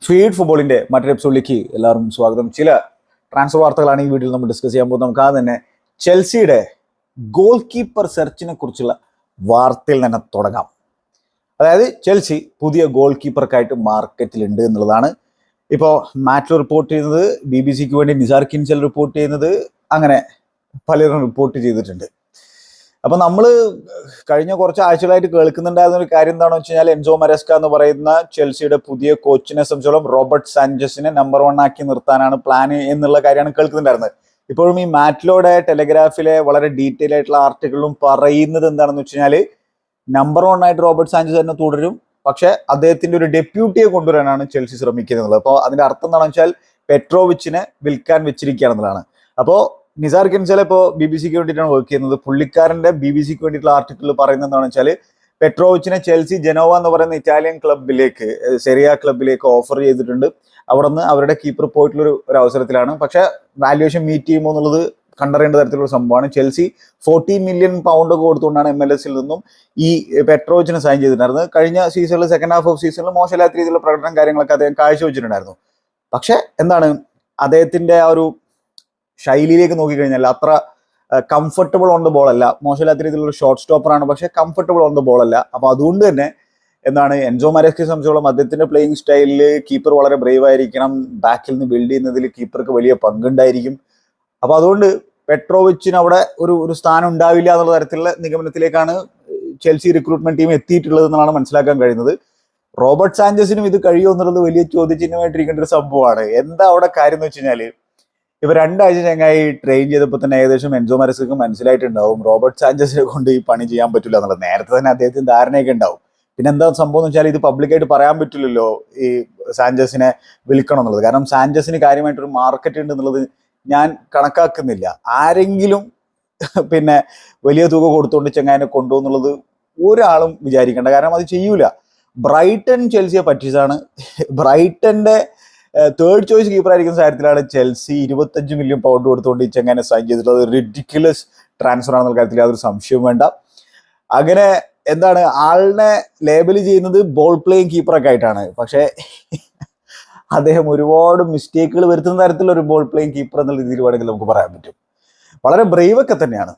Feed ഫുട്ബോളിന്റെ മറ്റൊരു എപ്പിസോഡിലേക്ക് എല്ലാവർക്കും സ്വാഗതം. ചില ട്രാൻസ്ഫർ വാർത്തകളാണ് ഈ വീഡിയോയിൽ നമ്മൾ ഡിസ്കസ് ചെയ്യാൻ പോകുന്നത്. നമുക്ക് ആദ്യം തന്നെ ചെൽസിയുടെ ഗോൾ കീപ്പർ സെർച്ചിനെ കുറിച്ചുള്ള വാർത്തയിൽ തന്നെ തുടങ്ങാം. അതായത് ചെൽസി പുതിയ ഗോൾ കീപ്പർക്കായിട്ട് മാർക്കറ്റിലുണ്ട് എന്നുള്ളതാണ് ഇപ്പോൾ മാറ്റ് റിപ്പോർട്ട് ചെയ്യുന്നത്, BBC വേണ്ടി നിസാർ കിൻസൽ റിപ്പോർട്ട് ചെയ്യുന്നത്, അങ്ങനെ പലരും റിപ്പോർട്ട് ചെയ്തിട്ടുണ്ട്. അപ്പൊ നമ്മൾ കഴിഞ്ഞ കുറച്ച് ആഴ്ചകളായിട്ട് കേൾക്കുന്നുണ്ടായിരുന്ന ഒരു കാര്യം എന്താണെന്ന് വെച്ച് കഴിഞ്ഞാൽ എൻസോ മരസ്ക എന്ന് പറയുന്ന ചെൽസിയുടെ പുതിയ കോച്ചിനെ സംബന്ധിച്ചോളം റോബർട്ട് സാഞ്ചസിനെ നമ്പർ 1 ആക്കി നിർത്താനാണ് പ്ലാൻ എന്നുള്ള കാര്യമാണ് കേൾക്കുന്നുണ്ടായിരുന്നത്. ഇപ്പോഴും ഈ മാറ്റ്ലോയുടെ ടെലഗ്രാഫിലെ വളരെ ഡീറ്റെയിൽ ആയിട്ടുള്ള ആർട്ടിക്കിളും പറയുന്നത് എന്താണെന്ന് വെച്ച് കഴിഞ്ഞാൽ നമ്പർ 1 ആയിട്ട് റോബർട്ട് സാഞ്ചസ് തന്നെ തുടരും, പക്ഷെ അദ്ദേഹത്തിന്റെ ഒരു ഡെപ്യൂട്ടിയെ കൊണ്ടുവരാനാണ് ചെൽസി ശ്രമിക്കുന്നത്. അപ്പോൾ അതിന്റെ അർത്ഥം എന്താണെന്ന് വെച്ചാൽ പെട്രോവിച്ചിനെ വിൽക്കാൻ വെച്ചിരിക്കുകയാണെന്നുള്ളതാണ്. അപ്പോൾ നിസാർ കിൻസൽ ഇപ്പോൾ BBC വേണ്ടിയിട്ടാണ് വർക്ക് ചെയ്യുന്നത്. പുള്ളിക്കാരന്റെ BBC വേണ്ടിയിട്ടുള്ള ആർട്ടിക്കിൾ പറയുന്നത് എന്താണെന്ന് വെച്ചാൽ പെട്രോവിച്ചിനെ ചെൽസി ജനോവ എന്ന് പറയുന്ന ഇറ്റാലിയൻ ക്ലബിലേക്ക്, സെറിയ ക്ലബിലേക്ക് ഓഫർ ചെയ്തിട്ടുണ്ട്. അവിടെ നിന്ന് അവരുടെ കീപ്പർ പോയിട്ടുള്ള ഒരു അവസരത്തിലാണ്. പക്ഷെ വാല്യുവേഷൻ മീറ്റ് ചെയ്യുമോ എന്നുള്ളത് കണ്ടറിയേണ്ട തരത്തിലുള്ള സംഭവമാണ്. ചെൽസി 40 മില്യൺ പൗണ്ട് കൊടുത്തുകൊണ്ടാണ് MLS നിന്നും ഈ പെട്രോവിച്ചിനെ സൈൻ ചെയ്തിട്ടുണ്ടായിരുന്നത്. കഴിഞ്ഞ സീസണിൽ സെക്കൻഡ് ഹാഫ് ഓഫ് സീസണിൽ മോശമില്ലാത്ത രീതിയിലുള്ള പ്രകടനം കാര്യങ്ങളൊക്കെ അദ്ദേഹം കാഴ്ചവെച്ചിട്ടുണ്ടായിരുന്നു. പക്ഷെ എന്താണ്, അദ്ദേഹത്തിന്റെ ആ ഒരു ശൈലിയിലേക്ക് നോക്കിക്കഴിഞ്ഞാൽ അത്ര കംഫർട്ടബിൾ ഓൺ ദ ബോൾ അല്ല. മോശമില്ലാത്ത രീതിയിലുള്ള ഷോർട്ട് സ്റ്റോപ്പറാണ്, പക്ഷെ കംഫർട്ടബിൾ ഓൺ ദ ബോൾ അല്ല. അപ്പൊ അതുകൊണ്ട് തന്നെ എന്താണ്, എൻസോ മരസ്കയെ സംബന്ധിച്ചോളം അദ്ദേഹത്തിന്റെ പ്ലേയിങ് സ്റ്റൈലിൽ കീപ്പർ വളരെ ബ്രേവ് ആയിരിക്കണം, ബാക്കിൽ നിന്ന് ബിൽഡ് ചെയ്യുന്നതിൽ കീപ്പർക്ക് വലിയ പങ്കുണ്ടായിരിക്കും. അപ്പൊ അതുകൊണ്ട് പെട്രോവിച്ചിന് അവിടെ ഒരു സ്ഥാനം ഉണ്ടാവില്ല എന്നുള്ള തരത്തിലുള്ള നിഗമനത്തിലേക്കാണ് ചെൽസി റിക്രൂട്ട്മെന്റ് ടീം എത്തിയിട്ടുള്ളത് എന്നാണ് മനസ്സിലാക്കാൻ കഴിയുന്നത്. റോബർട്ട് സാഞ്ചസിനും ഇത് കഴിയുമോ എന്നുള്ളത് വലിയ ചോദ്യചിഹ്നമായിട്ടിരിക്കേണ്ട ഒരു സംഭവമാണ്. എന്താ അവിടെ കാര്യം എന്ന് വെച്ച് കഴിഞ്ഞാല്, ഇവർ 2 ആഴ്ച ചങ്ങായി ട്രെയിൻ ചെയ്തപ്പോൾ തന്നെ ഏകദേശം എൻസോ മരസ്കക്ക് മനസ്സിലായിട്ടുണ്ടാവും റോബർട്ട് സാഞ്ചസിനെ കൊണ്ട് ഈ പണി ചെയ്യാൻ പറ്റില്ല എന്നുള്ളത്. നേരത്തെ തന്നെ അദ്ദേഹത്തിന് ധാരണയൊക്കെ ഉണ്ടാവും. പിന്നെ എന്താ സംഭവം എന്ന് വെച്ചാൽ ഇത് പബ്ലിക്കായിട്ട് പറയാൻ പറ്റില്ലല്ലോ ഈ സാഞ്ചസിനെ വിൽക്കണം എന്നുള്ളത്. കാരണം സാഞ്ചസിന് കാര്യമായിട്ടൊരു മാർക്കറ്റ് ഉണ്ട് എന്നുള്ളത് ഞാൻ കണക്കാക്കുന്നില്ല. ആരെങ്കിലും പിന്നെ വലിയ തുക കൊടുത്തുകൊണ്ട് ചെങ്ങായിനെ കൊണ്ടുപോകുന്നുള്ളത് ഒരാളും വിചാരിക്കേണ്ട. കാരണം അത് ചെയ്യൂല. ബ്രൈറ്റൺ ചെൽസിയെ പറ്റിയതാണ്. ബ്രൈറ്റന്റെ തേർഡ് ചോയ്സ് കീപ്പർ ആയിരിക്കുന്ന കാര്യത്തിലാണ് ചെൽസി 25 മില്യൺ പൗണ്ട് കൊടുത്തുകൊണ്ട് ഈ ചെങ്ങനെ സൈൻ ചെയ്തിട്ടുള്ളത്. റിഡിക്കുലസ് ട്രാൻസ്ഫർ ആണെന്നുള്ള കാര്യത്തിൽ യാതൊരു സംശയവും വേണ്ട. അങ്ങനെ എന്താണ്, ആളിനെ ലേബൽ ചെയ്യുന്നത് ബോൾ പ്ലേയിങ് കീപ്പറൊക്കെ ആയിട്ടാണ്. പക്ഷെ അദ്ദേഹം ഒരുപാട് മിസ്റ്റേക്കുകൾ വരുത്തുന്ന തരത്തിലുള്ള ഒരു ബോൾ പ്ലേയിങ് കീപ്പർ എന്നുള്ള രീതിയിൽ വേണമെങ്കിൽ നമുക്ക് പറയാൻ പറ്റും. വളരെ ബ്രേവ് ഒക്കെ തന്നെയാണ്,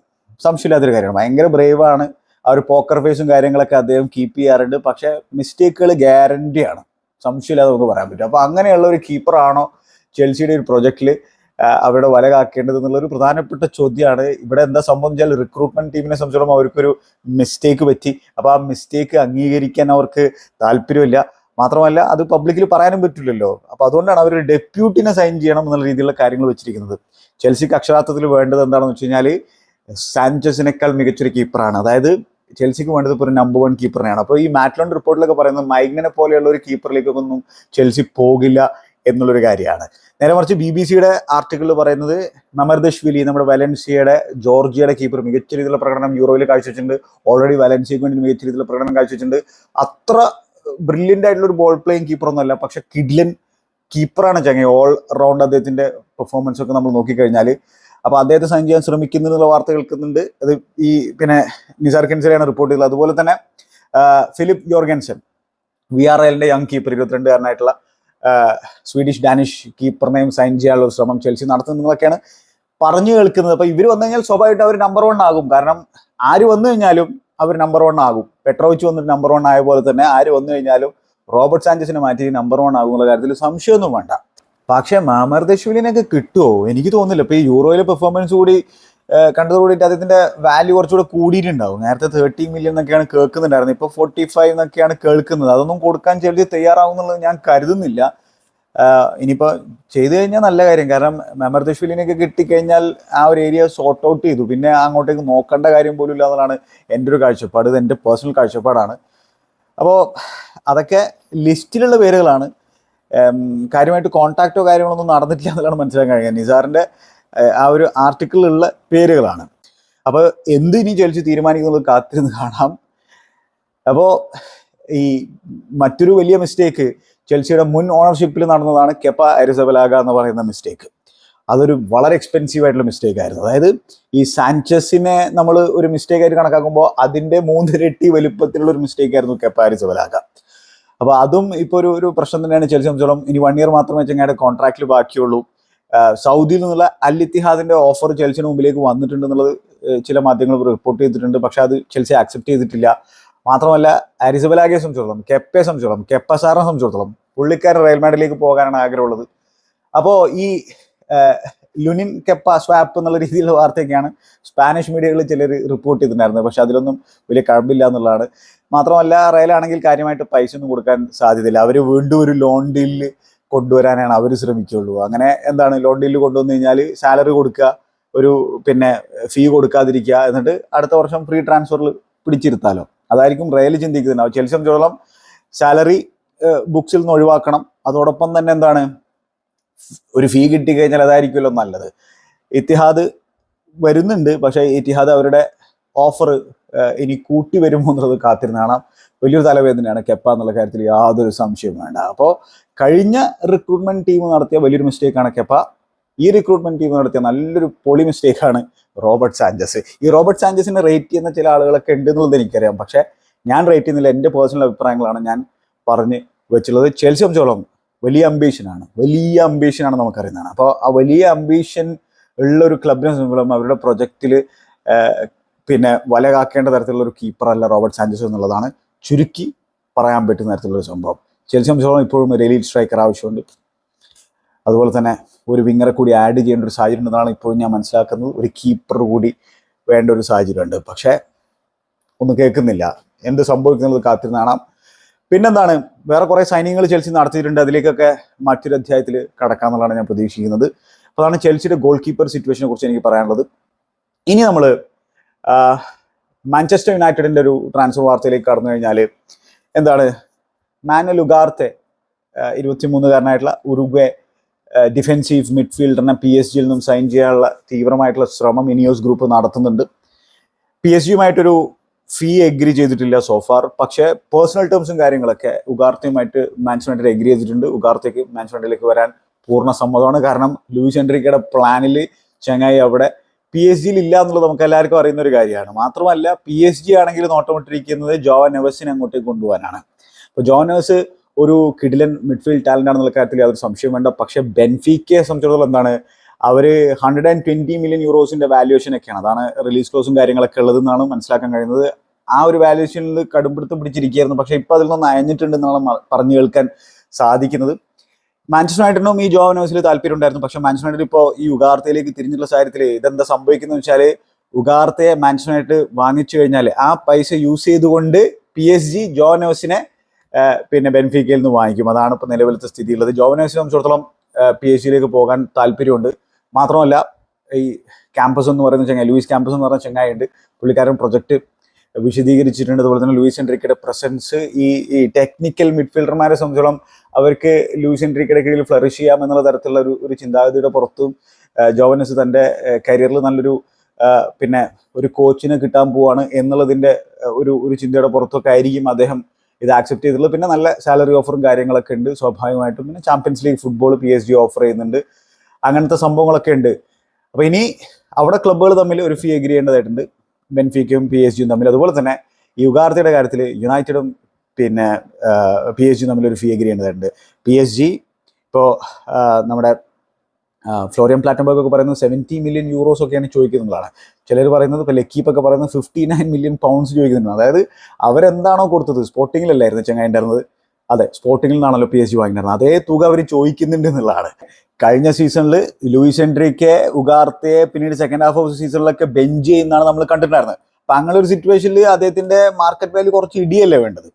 സംശയമില്ലാത്തൊരു കാര്യമാണ്. ഭയങ്കര ബ്രേവാണ്. ആ ഒരു പോക്കർ ഫേസും കാര്യങ്ങളൊക്കെ അദ്ദേഹം കീപ്പ് ചെയ്യാറുണ്ട്. പക്ഷെ മിസ്റ്റേക്കുകൾ ഗ്യാരണ്ടിയാണ്, സംശയമില്ലാതെ നമുക്ക് പറയാൻ പറ്റും. അപ്പൊ അങ്ങനെയുള്ള ഒരു കീപ്പറാണോ ചെൽസിയുടെ ഒരു പ്രൊജക്റ്റിൽ അവരുടെ വല കാക്കേണ്ടത് എന്നുള്ളൊരു പ്രധാനപ്പെട്ട ചോദ്യമാണ്. ഇവിടെ എന്താ സംഭവം വെച്ചാൽ റിക്രൂട്ട്മെന്റ് ടീമിനെ സംബന്ധിച്ചിടത്തോളം അവർക്കൊരു മിസ്റ്റേക്ക് പറ്റി. അപ്പൊ ആ മിസ്റ്റേക്ക് അംഗീകരിക്കാൻ അവർക്ക് താല്പര്യമില്ല. മാത്രമല്ല അത് പബ്ലിക്കിൽ പറയാനും പറ്റില്ലല്ലോ. അപ്പൊ അതുകൊണ്ടാണ് അവർ ഡെപ്യൂട്ടിനെ സൈൻ ചെയ്യണം എന്നുള്ള രീതിയിലുള്ള കാര്യങ്ങൾ വെച്ചിരിക്കുന്നത്. ചെൽസിക്ക് അക്ഷരാർത്ഥത്തിൽ വേണ്ടത് എന്താണെന്ന് വെച്ച് കഴിഞ്ഞാൽ സാഞ്ചസിനേക്കാൾ മികച്ചൊരു കീപ്പറാണ്. അതായത് ചെൽസിക്ക് വേണ്ടത് ഇപ്പോൾ ഒരു നമ്പർ 1 കീപ്പറിനെയാണ്. അപ്പോൾ ഈ മാറ്റ്ലോൺ റിപ്പോർട്ടിലൊക്കെ പറയുന്നത് മൈഗ്നെ പോലെയുള്ള ഒരു കീപ്പറിലേക്കൊന്നും ചെൽസി പോകില്ല എന്നുള്ളൊരു കാര്യമാണ്. നേരെ മറിച്ച് BBCയുടെ ആർട്ടിക്കിൾ പറയുന്നത് മമർദഷ്വിലി, നമ്മുടെ വലൻസിയയുടെ ജോർജിയയുടെ കീപ്പർ മികച്ച രീതിയിലുള്ള പ്രകടനം യൂറോയിൽ കാഴ്ചവെച്ചിട്ടുണ്ട്. ഓൾറെഡി വലൻസിയക്ക് വേണ്ടി മികച്ച രീതിയിലുള്ള പ്രകടനം കാഴ്ചവെച്ചിട്ടുണ്ട്. അത്ര ബ്രില്യൻ്റ് ആയിട്ടുള്ള ഒരു ബോൾ പ്ലേയിങ് കീപ്പറൊന്നും അല്ല, പക്ഷെ കിഡ്ലൻ കീപ്പറാണ് ചങ്ങ. ഓൾ റൗണ്ട് അദ്ദേഹത്തിന്റെ പെർഫോമൻസ് ഒക്കെ നമ്മൾ നോക്കിക്കഴിഞ്ഞാൽ. അപ്പൊ അദ്ദേഹത്തെ സൈൻ ചെയ്യാൻ ശ്രമിക്കുന്നുള്ള വാർത്ത കേൾക്കുന്നുണ്ട്. അത് ഈ പിന്നെ നിസാർ കിൻസലാണ് റിപ്പോർട്ട് ചെയ്തത്. അതുപോലെ തന്നെ ഫിലിപ്പ് യോർഗൻസൺ, VRLന്റെ യങ് കീപ്പർ, 22കാരനായിട്ടുള്ള സ്വീഡിഷ് ഡാനിഷ് കീപ്പറിനെയും സൈൻ ചെയ്യാനുള്ള ശ്രമം ചെൽസി നടത്തുന്നതൊക്കെയാണ് പറഞ്ഞു കേൾക്കുന്നത്. അപ്പൊ ഇവർ വന്നു കഴിഞ്ഞാൽ സ്വാഭാവികമായിട്ട് അവർ നമ്പർ 1 ആകും. കാരണം ആര് വന്നു കഴിഞ്ഞാലും അവർ നമ്പർ 1 ആകും. പെട്രോവിച്ച് വന്നിട്ട് നമ്പർ 1 ആയ പോലെ തന്നെ ആര് വന്നു കഴിഞ്ഞാലും റോബർട്ട് സാഞ്ചസിനെ മാറ്റി നമ്പർ 1 ആകും എന്നുള്ള കാര്യത്തിൽ സംശയമൊന്നും വേണ്ട. പക്ഷെ മമർദഷ്വിലിനൊക്കെ കിട്ടുമോ? എനിക്ക് തോന്നുന്നില്ല. ഇപ്പൊ ഈ യൂറോയിലെ പെർഫോമൻസ് കൂടി കണ്ടതോടുകൂടിയിട്ട് അദ്ദേഹത്തിന്റെ വാല്യൂ കുറച്ചുകൂടെ കൂടിയിട്ടുണ്ടാവും. നേരത്തെ 30 മില്യൺ എന്നൊക്കെയാണ് കേൾക്കുന്നുണ്ടായിരുന്നത്, ഇപ്പൊ 45 എന്നൊക്കെയാണ് കേൾക്കുന്നത്. അതൊന്നും കൊടുക്കാൻ ചെൽസി തയ്യാറാവുന്നുള്ളത് ഞാൻ കരുതുന്നില്ല. ഇനിയിപ്പോൾ ചെയ്തു കഴിഞ്ഞാൽ നല്ല കാര്യം. കാരണം മമർദഷ്വിലിനൊക്കെ കിട്ടിക്കഴിഞ്ഞാൽ ആ ഒരു ഏരിയ സോർട്ട് ഔട്ട് ചെയ്തു, പിന്നെ അങ്ങോട്ടേക്ക് നോക്കേണ്ട കാര്യം പോലും ഇല്ല എന്നുള്ളതാണ് എൻ്റെ ഒരു കാഴ്ചപ്പാട്. ഇത് എൻ്റെ പേഴ്സണൽ കാഴ്ചപ്പാടാണ്. അപ്പോൾ അതൊക്കെ ലിസ്റ്റിലുള്ള പേരുകളാണ്. കാര്യമായിട്ട് കോൺടാക്റ്റോ കാര്യങ്ങളൊന്നും നടന്നിട്ടില്ല എന്നുള്ളതാണ് മനസ്സിലാക്കാൻ കഴിയുക. നിസാറിന്റെ ആ ഒരു ആർട്ടിക്കിളിലുള്ള പേരുകളാണ്. അപ്പോൾ എന്ത് ഇനി ചെൽസി തീരുമാനിക്കുന്നത് കാത്തിരുന്ന് കാണാം. അപ്പോൾ ഈ മറ്റൊരു വലിയ മിസ്റ്റേക്ക് ചെൽസിയുടെ മുൻ ഓണർഷിപ്പിൽ നടന്നതാണ് കെപ്പ അരിസബലാഗ എന്ന് പറയുന്ന മിസ്റ്റേക്ക്. അതൊരു വളരെ എക്സ്പെൻസീവ് ആയിട്ടുള്ള മിസ്റ്റേക്ക് ആയിരുന്നു. അതായത് ഈ സാഞ്ചസിനെ നമ്മൾ ഒരു മിസ്റ്റേക്ക് ആയിട്ട് കണക്കാക്കുമ്പോൾ അതിൻ്റെ 3 ഇരട്ടി വലുപ്പത്തിലുള്ള ഒരു മിസ്റ്റേക്ക് ആയിരുന്നു കെപ്പ അരിസബലാഗ. അപ്പോൾ അതും ഇപ്പോൾ ഒരു പ്രശ്നം തന്നെയാണ് ചെൽസിയെ സംബന്ധിച്ചോളം. ഇനി 1 ഇയർ മാത്രമേ ചെങ്ങായുടെ കോൺട്രാക്റ്റിൽ ബാക്കിയുള്ളൂ. സൗദിയിൽ നിന്നുള്ള അൽ ഇത്തിഹാദിന്റെ ഓഫർ ചെൽസിന് മുമ്പിലേക്ക് വന്നിട്ടുണ്ട് എന്നുള്ളത് ചില മാധ്യമങ്ങൾ റിപ്പോർട്ട് ചെയ്തിട്ടുണ്ട്. പക്ഷെ അത് ചെൽസി ആക്സെപ്റ്റ് ചെയ്തിട്ടില്ല. മാത്രമല്ല അരിസബലാഗയെ സംബന്ധിച്ചിടത്തോളം, കെപ്പയെ സംബന്ധിച്ചിടത്തോളം, കെപ്പ സാറിനെ സംബന്ധിച്ചിടത്തോളം പുള്ളിക്കാരൻ റയൽ മാഡ്രിഡിലേക്ക് പോകാനാണ് ആഗ്രഹമുള്ളത്. അപ്പോൾ ഈ ലുനിൻ കെപ്പ സ്വാപ്പ് എന്നുള്ള രീതിയിലുള്ള വാർത്തയൊക്കെയാണ് സ്പാനിഷ് മീഡിയകളിൽ ചിലർ റിപ്പോർട്ട് ചെയ്തിട്ടുണ്ടായിരുന്നത്. പക്ഷെ അതിലൊന്നും വലിയ കഴമ്പില്ല എന്നുള്ളതാണ്. മാത്രമല്ല റയലാണെങ്കിൽ കാര്യമായിട്ട് പൈസ ഒന്നും കൊടുക്കാൻ സാധ്യതയില്ല. അവർ വീണ്ടും ഒരു ലോൺ ഡീലിൽ കൊണ്ടുവരാനാണ് അവർ ശ്രമിക്കുകയുള്ളൂ. അങ്ങനെ എന്താണ് ലോൺ ഡീലിൽ കൊണ്ടുവന്നു കഴിഞ്ഞാൽ സാലറി കൊടുക്കുക, ഒരു ഫീ കൊടുക്കാതിരിക്കുക, എന്നിട്ട് അടുത്ത വർഷം ഫ്രീ ട്രാൻസ്ഫറിൽ പിടിച്ചിരുത്താലോ. അതായിരിക്കും റയൽ ചിന്തിക്കുന്നുണ്ടാവും. ചെൽസിയെ സംബന്ധിച്ചോളം സാലറി ബുക്സിൽ നിന്ന് ഒഴിവാക്കണം, അതോടൊപ്പം തന്നെ എന്താണ് ഒരു ഫീ കിട്ടി കഴിഞ്ഞാൽ അതായിരിക്കുമല്ലോ നല്ലത്. ഇത്തിഹാദ് വരുന്നുണ്ട്, പക്ഷേ ഇത്തിഹാദ് അവരുടെ ഓഫർ ഇനി കൂട്ടി വരുമോ എന്നുള്ളത് കാത്തിരുന്ന് കാണാം. വലിയൊരു തലവേദനയാണ് കെപ്പ എന്നുള്ള കാര്യത്തിൽ യാതൊരു സംശയവും വേണ്ട. അപ്പോൾ കഴിഞ്ഞ റിക്രൂട്ട്മെന്റ് ടീം നടത്തിയ വലിയൊരു മിസ്റ്റേക്കാണ് കെപ്പ. ഈ റിക്രൂട്ട്മെന്റ് ടീം നടത്തിയ നല്ലൊരു പൊളി മിസ്റ്റേക്കാണ് റോബർട്ട് സാഞ്ചസ്. ഈ റോബർട്ട് സാഞ്ചസിനെ റേറ്റ് ചെയ്യുന്ന ചില ആളുകളൊക്കെ ഉണ്ട് എന്നുള്ളത് എനിക്കറിയാം. പക്ഷെ ഞാൻ റേറ്റ് ചെയ്യുന്നില്ല. എൻ്റെ പേഴ്സണൽ അഭിപ്രായങ്ങളാണ് ഞാൻ പറഞ്ഞ് വെച്ചുള്ളത്. ചെൽസിയെ സംബന്ധിച്ചോളം വലിയ അംബീഷനാണ് നമുക്കറിയുന്നതാണ്. അപ്പോൾ ആ വലിയ അംബീഷൻ ഉള്ള ഒരു ക്ലബിനെ സംബന്ധിച്ചോളം അവരുടെ പ്രൊജക്റ്റിൽ വല കാക്കേണ്ട തരത്തിലുള്ള ഒരു കീപ്പറല്ല റോബർട്ട് സാഞ്ചസ് എന്നുള്ളതാണ് ചുരുക്കി പറയാൻ പറ്റുന്ന തരത്തിലുള്ള ഒരു സംഭവം. ചെൽസിയെ സംബന്ധിച്ചോളം ഇപ്പോഴും ഒരു എലീറ്റ് സ്ട്രൈക്കർ ആവശ്യമുണ്ട്. അതുപോലെ തന്നെ ഒരു വിങ്ങറെ കൂടി ആഡ് ചെയ്യേണ്ട ഒരു സാഹചര്യം ഉണ്ടെന്നാണ് ഇപ്പോഴും ഞാൻ മനസ്സിലാക്കുന്നത്. ഒരു കീപ്പർ കൂടി വേണ്ട ഒരു സാഹചര്യമുണ്ട്. പക്ഷേ ഒന്നും കേൾക്കുന്നില്ല. എന്ത് സംഭവിക്കുന്നത് കാത്തിരുന്ന് കാണാം. പിന്നെന്താണ്, വേറെ കുറേ സൈനികങ്ങൾ ചെൽസി നടത്തിയിട്ടുണ്ട്. അതിലേക്കൊക്കെ മറ്റൊരു അധ്യായത്തിൽ കടക്കാമെന്നുള്ളതാണ് ഞാൻ പ്രതീക്ഷിക്കുന്നത്. അപ്പോൾ അതാണ് ചെൽസിയുടെ ഗോൾ കീപ്പർ സിറ്റുവേഷനെ കുറിച്ച് എനിക്ക് പറയാനുള്ളത്. ഇനി നമ്മൾ മാഞ്ചസ്റ്റർ യുണൈറ്റഡിൻ്റെ ഒരു ട്രാൻസ്ഫർ വാർത്തയിലേക്ക് കടന്നു കഴിഞ്ഞാൽ എന്താണ്, മാനുവൽ ഉഗാർത്തെ 23-കാരനായിട്ടുള്ള ഉറുഗ്വേ ഡിഫെൻസീവ് മിഡ്ഫീൽഡറിനെ PSG നിന്നും സൈൻ ചെയ്യാനുള്ള തീവ്രമായിട്ടുള്ള ശ്രമം ഇനിയോസ് ഗ്രൂപ്പ് നടത്തുന്നുണ്ട്. PSG ഫീ എഗ്രി ചെയ്തിട്ടില്ല സോഫാർ. പക്ഷേ പേഴ്സണൽ ടേംസും കാര്യങ്ങളൊക്കെ ഉഗാർത്തയുമായിട്ട് മാഞ്ചസ്റ്റർ യുണൈറ്റഡ് എഗ്രി ചെയ്തിട്ടുണ്ട്. ഉഗാർത്തയ്ക്ക് മാഞ്ചസ്റ്റർ യുണൈറ്റഡിലേക്ക് വരാൻ പൂർണ്ണ സമ്മതമാണ്. കാരണം ലൂയിസ് എൻട്രിക്കയുടെ പ്ലാനിൽ ചെങ്ങായി അവിടെ PSG ഇല്ല എന്നുള്ളത് നമുക്ക് എല്ലാവർക്കും അറിയുന്ന ഒരു കാര്യമാണ്. മാത്രമല്ല PSG ആണെങ്കിൽ നോട്ടമിട്ടിരിക്കുന്നത് ജോവൻ നെവസിനെ അങ്ങോട്ടേക്ക് കൊണ്ടുപോകാനാണ്. അപ്പോൾ ജോവൻ നെവസ് ഒരു കിഡിലൻ മിഡ്ഫീൽഡ് ടാലന്റ് ആണെന്നുള്ള കാര്യത്തിൽ യാതൊരു സംശയം വേണ്ട. പക്ഷേ ബെൻഫീക്കയെ സംബന്ധിച്ചിടത്തോളം എന്താണ്, അവർ 120 മില്യൺ യൂറോസിന്റെ വാല്യുവേഷൻ ഒക്കെയാണ്. അതാണ് റിലീസ് ക്ലോസും കാര്യങ്ങളൊക്കെ ഉള്ളതെന്നാണ് മനസ്സിലാക്കാൻ കഴിയുന്നത്. ആ ഒരു വാല്യുവേഷനിൽ കടുംപിടുത്തം പിടിച്ചിരിക്കുകയായിരുന്നു. പക്ഷേ ഇപ്പോൾ അതിൽ നിന്ന് അയഞ്ഞിട്ടുണ്ടെന്നാണ് പറഞ്ഞു കേൾക്കാൻ സാധിക്കുന്നത്. മാഞ്ചസ്റ്റർ യുണൈറ്റഡിനും ഈ ജോവൻ നെവസിൽ താല്പര്യം ഉണ്ടായിരുന്നു. പക്ഷേ മാഞ്ചസ്റ്റർ യുണൈറ്റഡ് ഇപ്പോൾ ഈ ഉഗാർത്തയിലേക്ക് തിരിഞ്ഞുള്ള സാഹചര്യത്തിൽ ഇതെന്താ സംഭവിക്കുന്നത് വെച്ചാൽ, ഉഗാർത്തയെ മാഞ്ചസ്റ്റർ യുണൈറ്റഡ് വാങ്ങിച്ചു കഴിഞ്ഞാൽ ആ പൈസ യൂസ് ചെയ്തുകൊണ്ട് PSG ജോവൻ നെവസിനെ ബെൻഫീക്കയിൽ നിന്ന് വാങ്ങിക്കും. അതാണ് ഇപ്പോൾ നിലവിലത്തെ സ്ഥിതിയുള്ളത്. ജോവൻ നെവസിനെ സംബന്ധിച്ചിടത്തോളം PSG പോകാൻ താല്പര്യമുണ്ട്. മാത്രമല്ല ഈ ക്യാമ്പസ് എന്ന് പറയുന്ന ചങ്ങായി, ലൂയിസ് ക്യാമ്പസ് എന്ന് പറയുന്ന ചങ്ങായിണ്ട്. പുള്ളിക്കാരൻ പ്രൊജക്ട് വിശദീകരിച്ചിട്ടുണ്ട്. അതുപോലെ തന്നെ ലൂയിസ് എൻട്രിക്കയുടെ പ്രസൻസ് ഈ ടെക്നിക്കൽ മിഡ്ഫീൽഡർമാരെ സംബന്ധിച്ചോളം അവർക്ക് ലൂയിസ് എൻട്രിക്കയുടെ കീഴിൽ ഫ്ലറിഷ് ചെയ്യാം എന്നുള്ള തരത്തിലുള്ള ഒരു ചിന്താഗതിയുടെ പുറത്തും ജോവൻ നെവസ് തൻ്റെ കരിയറിൽ നല്ലൊരു ഒരു കോച്ചിനെ കിട്ടാൻ പോവാണ് എന്നുള്ളതിൻ്റെ ഒരു ചിന്തയുടെ പുറത്തൊക്കെ ആയിരിക്കും അദ്ദേഹം ഇത് ആക്സെപ്റ്റ് ചെയ്തിട്ടുള്ളത്. പിന്നെ നല്ല സാലറി ഓഫറും കാര്യങ്ങളൊക്കെ ഉണ്ട് സ്വാഭാവികമായിട്ടും. പിന്നെ champions league football PSG offer ചെയ്യുന്നുണ്ട്. അങ്ങനത്തെ സംഭവങ്ങളൊക്കെ ഉണ്ട്. അപ്പോൾ ഇനി അവിടെ ക്ലബ്ബുകൾ തമ്മിൽ ഒരു ഫീ എഗ്രി ചെയ്യേണ്ടതായിട്ടുണ്ട്, ബെൻഫീക്കയും PSG തമ്മിൽ. അതുപോലെ തന്നെ ഈ യുഗാർത്തയുടെ കാര്യത്തിൽ യുണൈറ്റഡും PSG തമ്മിൽ ഒരു ഫീ എഗ്രി ചെയ്യേണ്ടതായിട്ടുണ്ട്. PSG ഇപ്പോൾ നമ്മുടെ ഫ്ലോറിയൻ പ്ലാറ്റൻബർഗ് ഒക്കെ പറയുന്നത് 70 മില്യൺ യൂറോസ് ഒക്കെയാണ് ചോദിക്കുന്നതാണ്. ചിലർ പറയുന്നത് ഇപ്പോൾ ലക്കീപ്പൊക്കെ പറയുന്നത് 59 മില്യൺ പൗണ്ട്സ് ചോദിക്കുന്നുണ്ട്. അതായത് അവരെന്താണോ കൊടുത്തത്, സ്പോർട്ടിങ്ങിലല്ലായിരുന്നു ചെങ്ങായി ഉണ്ടായിരുന്നത്, അതെ സ്പോർട്ടിങ്ങിൽ നിന്നാണല്ലോ PSG വാങ്ങിയിരുന്നത്, അതേ തുക അവർ ചോദിക്കുന്നുണ്ട് എന്നുള്ളതാണ്. കഴിഞ്ഞ സീസണിൽ ലൂയിസ് എൻട്രിക്കെ ഉഗാർത്തയെ പിന്നീട് സെക്കൻഡ് ഹാഫ് ഓഫ് സീസണിലൊക്കെ ബെഞ്ച് ചെയ്യുന്നതാണ് നമ്മൾ കണ്ടിട്ടുണ്ടായിരുന്നത്. അപ്പം അങ്ങനെ ഒരു സിറ്റുവേഷനിൽ അദ്ദേഹത്തിന്റെ മാർക്കറ്റ് വാല്യൂ കുറച്ച് ഇടിയല്ലേ വേണ്ടത്.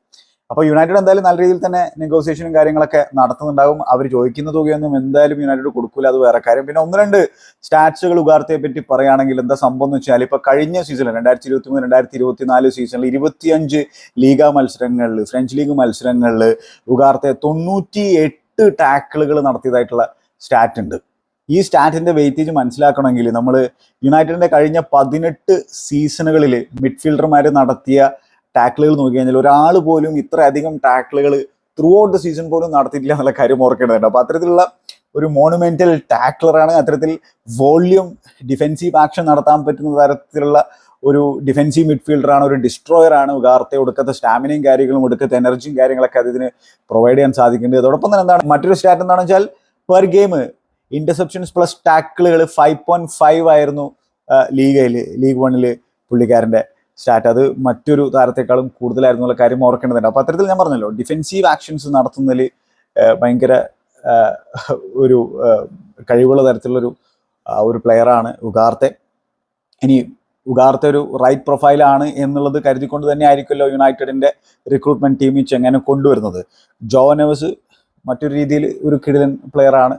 അപ്പോൾ യുണൈറ്റഡ് എന്തായാലും നല്ല രീതിയിൽ തന്നെ നെഗോസിയേഷനും കാര്യങ്ങളൊക്കെ നടത്തുന്നുണ്ടാകും. അവർ ചോദിക്കുന്ന തുകയൊന്നും എന്തായാലും യുണൈറ്റഡ് കൊടുക്കില്ല, അത് വേറെ കാര്യം. പിന്നെ 1-2 സ്റ്റാറ്റ്സുകൾ ഉഗാർത്തയെ പറ്റി പറയുകയാണെങ്കിൽ എന്താ സംഭവം എന്ന് വെച്ചാൽ, ഇപ്പോൾ കഴിഞ്ഞ സീസണിൽ 2023-2024 സീസണിൽ 25 ലീഗ മത്സരങ്ങളിൽ, ഫ്രഞ്ച് ലീഗ് മത്സരങ്ങളിൽ ഉഗാർത്തയെ 98 ടാക്കിളുകൾ നടത്തിയതായിട്ടുള്ള സ്റ്റാറ്റ് ഉണ്ട്. ഈ സ്റ്റാറ്റിന്റെ വെയിറ്റേജ് മനസ്സിലാക്കണമെങ്കിൽ നമ്മൾ യുണൈറ്റഡിന്റെ കഴിഞ്ഞ 18 സീസണുകളിൽ മിഡ്ഫീൽഡർമാർ നടത്തിയ ടാക്കിളുകൾ നോക്കി കഴിഞ്ഞാൽ ഒരാൾ പോലും ഇത്രയധികം ടാക്കിളുകൾ ത്രൂ ഔട്ട് ദ സീസൺ പോലും നടത്തിയിട്ടില്ല എന്നുള്ള കാര്യം ഓർക്കേണ്ടതുണ്ട്. അപ്പോൾ അത്തരത്തിലുള്ള ഒരു മോണുമെന്റൽ ടാക്ലറാണ്. അത്തരത്തിൽ വോള്യൂം ഡിഫെൻസീവ് ആക്ഷൻ നടത്താൻ പറ്റുന്ന തരത്തിലുള്ള ഒരു ഡിഫെൻസീവ് മിഡ്ഫീൽഡറാണ്, ഒരു ഡിസ്ട്രോയറാണ്. ഉഗാർത്തെ ഒടുക്കത്തെ സ്റ്റാമിനയും കാര്യങ്ങളും ഒടുക്കത്തെ എനർജിയും കാര്യങ്ങളൊക്കെ അതിന് പ്രൊവൈഡ് ചെയ്യാൻ സാധിക്കുന്നുണ്ട്. അതോടൊപ്പം തന്നെ എന്താണ് മറ്റൊരു സ്റ്റാറ്റ് എന്താണെന്ന് വെച്ചാൽ പെർ ഗെയിം ഇന്റർസെപ്ഷൻസ് പ്ലസ് ടാക്കിളുകൾ 5.5 ആയിരുന്നു ലീഗ് 1 പുള്ളിക്കാരൻ്റെ സ്റ്റാറ്റ്. അത് മറ്റൊരു താരത്തെക്കാളും കൂടുതലായിരുന്നു എന്നുള്ള കാര്യം ഓർക്കേണ്ടതുണ്ട്. അപ്പോൾ അത്തരത്തിൽ ഞാൻ പറഞ്ഞല്ലോ, ഡിഫെൻസീവ് ആക്ഷൻസ് നടത്തുന്നതിൽ ഭയങ്കര ഒരു കഴിവുള്ള തരത്തിലുള്ളൊരു ഒരു പ്ലെയറാണ് ഉഗാർത്തെ. ഇനി ഉഗാർത്തെ ഒരു റൈറ്റ് പ്രൊഫൈലാണ് എന്നുള്ളത് കരുതിക്കൊണ്ട് തന്നെ ആയിരിക്കുമല്ലോ യുണൈറ്റഡിൻ്റെ റിക്രൂട്ട്മെൻറ്റ് ടീം ഈ ചെങ്ങനെ കൊണ്ടുവരുന്നത്. ജോ നെവസ് മറ്റൊരു രീതിയിൽ ഒരു കിടിലൻ പ്ലെയറാണ്.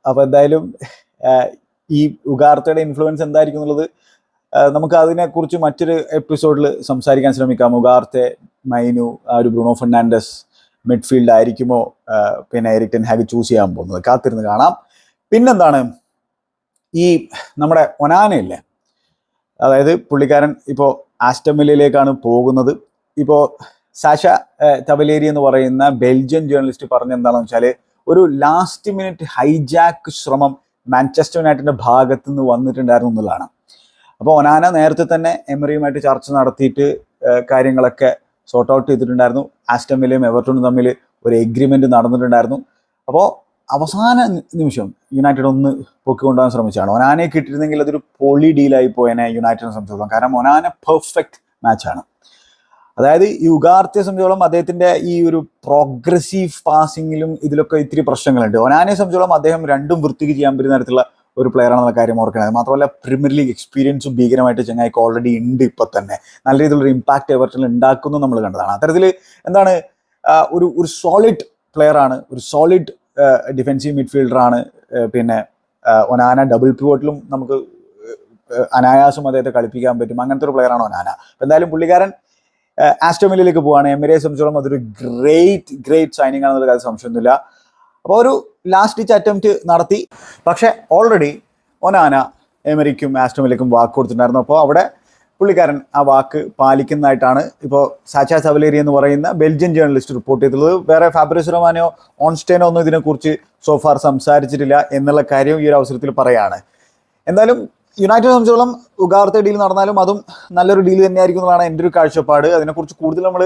അപ്പോൾ എന്തായാലും ഈ ഉഗാർത്തയുടെ ഇൻഫ്ലുവൻസ് എന്തായിരിക്കും എന്നുള്ളത് നമുക്ക് അതിനെക്കുറിച്ച് മറ്റൊരു എപ്പിസോഡിൽ സംസാരിക്കാൻ ശ്രമിക്കാം. ഉഗാർത്തെ, മൈനു, ഒരു ബ്രൂണോ ഫെർണാണ്ടസ് മിഡ്ഫീൽഡ് ആയിരിക്കുമോ പിന്നെ എറിക് ടെൻ ഹാഗ് ചൂസ് ചെയ്യാൻ പോകുന്നത്, കാത്തിരുന്ന് കാണാം. പിന്നെന്താണ് ഈ നമ്മുടെ ഒനാനയില്ലേ, അതായത് പുള്ളിക്കാരൻ ഇപ്പോൾ ആസ്റ്റൺ വില്ലയിലേക്കാണ് പോകുന്നത്. ഇപ്പോൾ സാഷ തവലേരി എന്ന് പറയുന്ന ബെൽജിയൻ ജേർണലിസ്റ്റ് പറഞ്ഞ എന്താണെന്ന് വെച്ചാൽ ഒരു ലാസ്റ്റ് മിനിറ്റ് ഹൈജാക്ക് ശ്രമം മാഞ്ചസ്റ്റർ യുണൈറ്റഡിന്റെ ഭാഗത്തു നിന്ന് വന്നിട്ടുണ്ടായിരുന്നു എന്നുള്ളതാണ്. അപ്പോൾ ഒനാന നേരത്തെ തന്നെ എമറിയുമായിട്ട് ചർച്ച നടത്തിയിട്ട് കാര്യങ്ങളൊക്കെ സോർട്ട് ഔട്ട് ചെയ്തിട്ടുണ്ടായിരുന്നു. ആസ്റ്റൺ വില്ലയും എവർട്ടണും തമ്മിൽ ഒരു എഗ്രിമെന്റ് നടന്നിട്ടുണ്ടായിരുന്നു. അപ്പോൾ അവസാന നിമിഷം യുണൈറ്റഡ് ഒന്ന് പൊക്കിക്കൊണ്ടുപോകാൻ ശ്രമിച്ചാണ്. ഒനാനെ കിട്ടിയിരുന്നെങ്കിൽ അതൊരു പൊളി ഡീലായി പോയനെ യുണൈറ്റഡിനെ സംബന്ധിച്ചോളം. കാരണം ഒനാന പെർഫെക്റ്റ് മാച്ചാണ്. അതായത് ഈ ഉഗാർത്തെ സംബന്ധിച്ചോളം അദ്ദേഹത്തിന്റെ ഈ ഒരു പ്രോഗ്രസീവ് പാസിങ്ങിലും ഇതിലൊക്കെ ഇത്തിരി പ്രശ്നങ്ങളുണ്ട്. ഒനാനെ സംബന്ധിച്ചോളം അദ്ദേഹം രണ്ടും വൃത്തിക്ക് ചെയ്യാൻ പറ്റുന്ന തരത്തിലുള്ള ഒരു പ്ലെയർ ആണെന്നുള്ള കാര്യം ഓർക്കണത്. മാത്രമല്ല പ്രീമിയർ ലീഗ് എക്സ്പീരിയൻസും ഭീകരമായിട്ട് ചങ്ങായിക്ക് ഓൾറെഡി ഉണ്ട്. ഇപ്പൊ തന്നെ നല്ല രീതിയിലുള്ള ഇമ്പാക്ട് എവർട്ടണിൽ ഉണ്ടാക്കുന്നു നമ്മൾ കണ്ടതാണ്. അത്തരത്തിൽ എന്താണ് ഒരു സോളിഡ് പ്ലെയർ ആണ്, ഒരു സോളിഡ് ഡിഫെൻസീവ് മിഡ്ഫീൽഡറാണ്. പിന്നെ ഒനാന ഡബിൾ പിവോട്ടിലും നമുക്ക് അനായാസം അദ്ദേഹത്തെ കളിപ്പിക്കാൻ പറ്റും. അങ്ങനത്തെ ഒരു പ്ലെയറാണ് ഒനാന. എന്തായാലും പുള്ളിക്കാരൻ ആസ്റ്റൺ വില്ലയിലേക്ക് പോവാണ്. എമിറയെ സംബന്ധിച്ചോളം അതൊരു ഗ്രേറ്റ് സൈനിങ് ആണെന്നുള്ള കാര്യം സംശയമൊന്നുമില്ല. അപ്പോൾ ഒരു ലാസ്റ്റ് ഡിച്ച് അറ്റംപ്റ്റ് നടത്തി. പക്ഷേ ഓൾറെഡി ഒനാന എമറിക്കും ആസ്റ്റൺ വില്ലയ്ക്കും വാക്ക് കൊടുത്തിട്ടുണ്ടായിരുന്നു. അപ്പോൾ അവിടെ പുള്ളിക്കാരൻ ആ വാക്ക് പാലിക്കുന്നതായിട്ടാണ് ഇപ്പോൾ സാച്ച തവലേരി എന്ന് പറയുന്ന ബെൽജിയൻ ജേർണലിസ്റ്റ് റിപ്പോർട്ട് ചെയ്തിട്ടുള്ളത്. വേറെ ഫാബ്രിസ് റൊമാനോ, ഓൺസ്റ്റൈനോ ഒന്നും ഇതിനെക്കുറിച്ച് സോഫാർ സംസാരിച്ചിട്ടില്ല എന്നുള്ള കാര്യം ഈ ഒരു അവസരത്തിൽ പറയാണ്. എന്തായാലും യുണൈറ്റഡ് സംബന്ധിച്ചോളം ഉഗാർത്തെ ഡീൽ നടന്നാലും അതും നല്ലൊരു ഡീൽ തന്നെയായിരിക്കും എന്നുള്ളതാണ് എൻ്റെ ഒരു കാഴ്ചപ്പാട്. അതിനെക്കുറിച്ച് കൂടുതൽ നമ്മൾ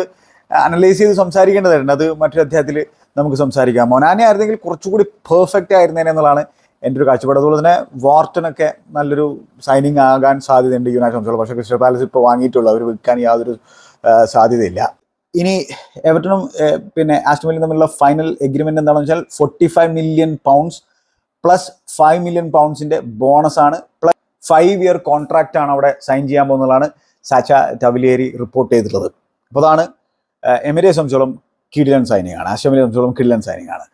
അനലൈസ് ചെയ്ത് സംസാരിക്കേണ്ടതായിട്ടുണ്ട്. അത് മറ്റൊരു അധ്യായത്തിൽ നമുക്ക് സംസാരിക്കാം. മൊനാനെ ആയിരുന്നെങ്കിൽ കുറച്ചുകൂടി പെർഫെക്റ്റ് ആയിരുന്നേനെ എന്നുള്ളതാണ് എൻ്റെ ഒരു കാഴ്ചപ്പാട്. അതുപോലെ തന്നെ വാർട്ടനൊക്കെ നല്ലൊരു സൈനിങ് ആകാൻ സാധ്യതയുണ്ട് യുണൈറ്റഡ് സംബന്ധിച്ചോളം. പക്ഷേ ക്രിസ്റ്റൽ പാലസ് ഇപ്പോൾ വാങ്ങിയിട്ടുള്ളൂ, അവർ വിൽക്കാൻ യാതൊരു സാധ്യതയില്ല. ഇനി എവർട്ടണും പിന്നെ ആസ്റ്റൺ വില്ലയും തമ്മിലുള്ള ഫൈനൽ എഗ്രിമെന്റ് എന്താണെന്ന് വെച്ചാൽ 45 മില്യൺ പൗണ്ട്സ് പ്ലസ് 5 മില്യൺ പൗണ്ട്സിന്റെ ബോണസ് ആണ്, പ്ലസ് 5 ഇയർ കോൺട്രാക്റ്റ് ആണ് അവിടെ സൈൻ ചെയ്യാൻ പോകുന്നതാണ് സാച്ച തവലേരി റിപ്പോർട്ട് ചെയ്തിട്ടുള്ളത്. അപ്പോൾ അതാണ് എമിറയെ സംബന്ധിച്ചോളം കിടിലൻ സൈനിങ് ആണ്, ആസ്റ്റൺ വില്ലയെ സംബന്ധിച്ചോളം കിടിലൻ സൈനിങ് ആണ്.